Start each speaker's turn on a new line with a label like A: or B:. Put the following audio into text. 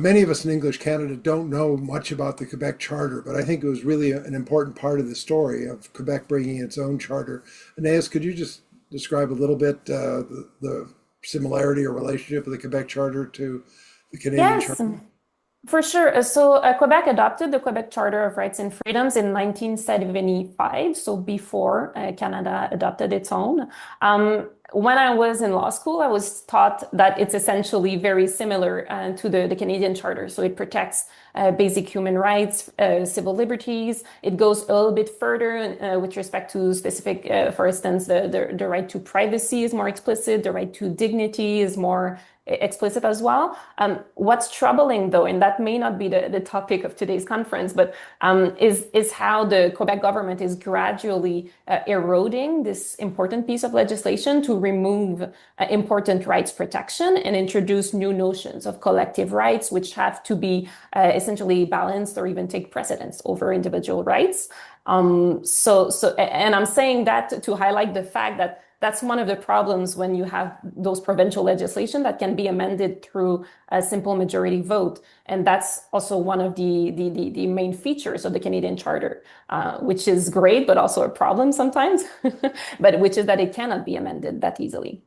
A: Many of us in English Canada don't know much about the Quebec Charter, but I think it was really an important part of the story of Quebec bringing its own charter. Aeneas, could you just describe a little bit the similarity or relationship of the Quebec Charter to the Canadian
B: Yes,
A: Charter?
B: for sure. So Quebec adopted the Quebec Charter of Rights and Freedoms in 1975, so before Canada adopted its own. When I was in law school, I was taught that it's essentially very similar to the Canadian Charter. So it protects basic human rights, civil liberties. It goes a little bit further with respect to specific, for instance, the right to privacy is more explicit, the right to dignity is more explicit as well. What's troubling, though, and that may not be the topic of today's conference, but is how the Quebec government is gradually eroding this important piece of legislation to remove important rights protection and introduce new notions of collective rights, which have to be essentially balanced or even take precedence over individual rights. And I'm saying that to highlight the fact that that's one of the problems when you have those provincial legislation that can be amended through a simple majority vote. And that's also one of the main features of the Canadian Charter, which is great, but also a problem sometimes, but which is that it cannot be amended that easily.